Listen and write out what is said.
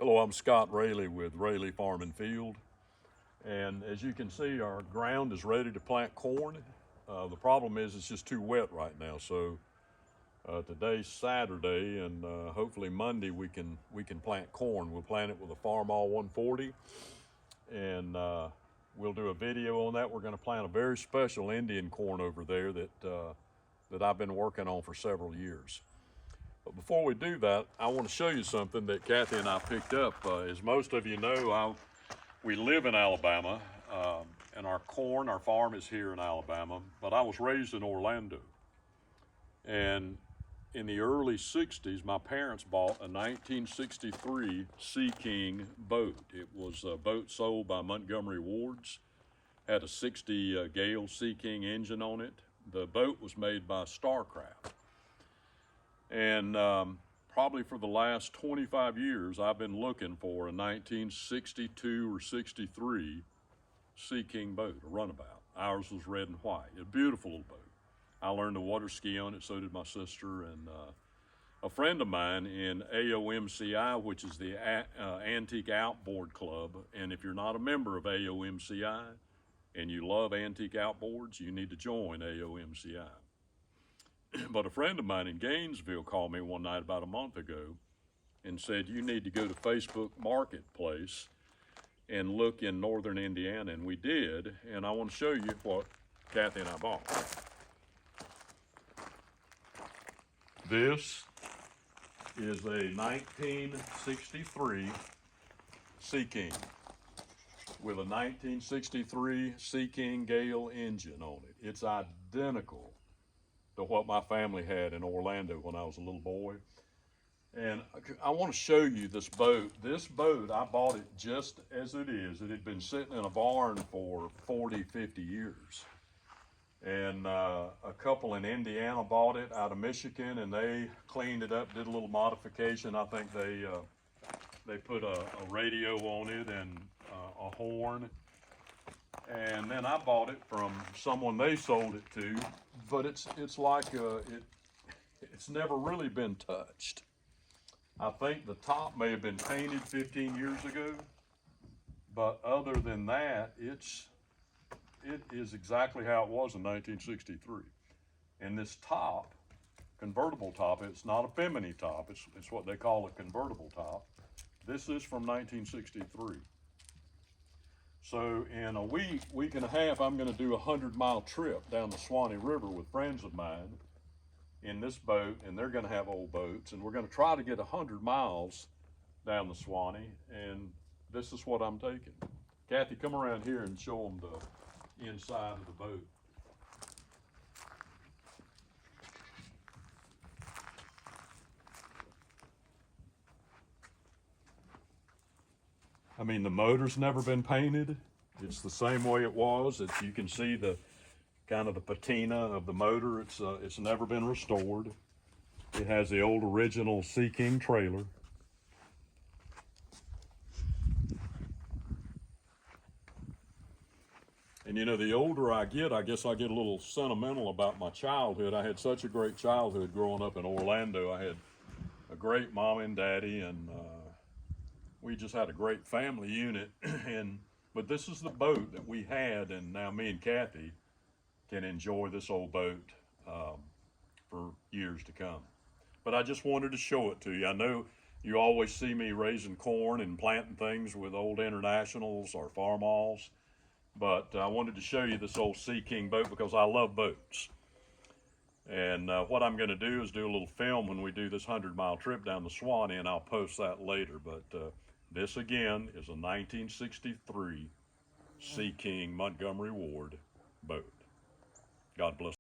Hello, I'm Scott Rayleigh with Rayleigh Farm and Field. And as you can see, our ground is ready to plant corn. The problem is it's just too wet right now. So today's Saturday, and hopefully Monday we can plant corn. We'll plant it with a Farmall 140, and we'll do a video on that. We're going to plant a very special Indian corn over there that I've been working on for several years. But before we do that, I want to show you something that Kathy and I picked up. As most of you know, we live in Alabama, and our farm is here in Alabama, but I was raised in Orlando. And in the early 60s, my parents bought a 1963 Sea King boat. It was a boat sold by Montgomery Wards, had a 60 Gale Sea King engine on it. The boat was made by Starcraft. And probably for the last 25 years, I've been looking for a 1962 or 63 Sea King boat, a runabout. Ours was red and white, a beautiful little boat. I learned to water ski on it, so did my sister, and a friend of mine in AOMCI, which is the Antique Outboard Club. And if you're not a member of AOMCI and you love antique outboards, you need to join AOMCI. But a friend of mine in Gainesville called me one night about a month ago and said, you need to go to Facebook Marketplace and look in northern Indiana. And we did, and I want to show you what Kathy and I bought. This is a 1963 Sea King with a 1963 Sea King Gale engine on it. It's identical to what my family had in Orlando when I was a little boy. And I want to show you this boat. This boat, I bought it just as it is. It had been sitting in a barn for 40, 50 years. And a couple in Indiana bought it out of Michigan, and they cleaned it up, did a little modification. I think they put a radio on it and a horn. And then I bought it from someone they sold it to, but it's like it's never really been touched. I think the top may have been painted 15 years ago, but other than that, it is exactly how it was in 1963. And this top, convertible top, it's not a Bimini top, it's what they call a convertible top. This is from 1963. So in a week and a half, I'm going to do a 100-mile trip down the Suwannee River with friends of mine in this boat, and they're going to have old boats, and we're going to try to get 100 miles down the Suwannee, and this is what I'm taking. Kathy, come around here and show them the inside of the boat. I mean, the motor's never been painted. It's the same way it was. You can see the kind of the patina of the motor. It's never been restored. It has the old original Sea King trailer. And you know, the older I get, I guess I get a little sentimental about my childhood. I had such a great childhood growing up in Orlando. I had a great mom and daddy, and we just had a great family unit. But this is the boat that we had, and now me and Kathy can enjoy this old boat for years to come. But I just wanted to show it to you. I know you always see me raising corn and planting things with old Internationals or Farmalls, but I wanted to show you this old Sea King boat because I love boats. And what I'm going to do is do a little film when we do this 100-mile trip down the Suwannee, and I'll post that later. But this again is a 1963 Sea King Montgomery Ward boat. God bless.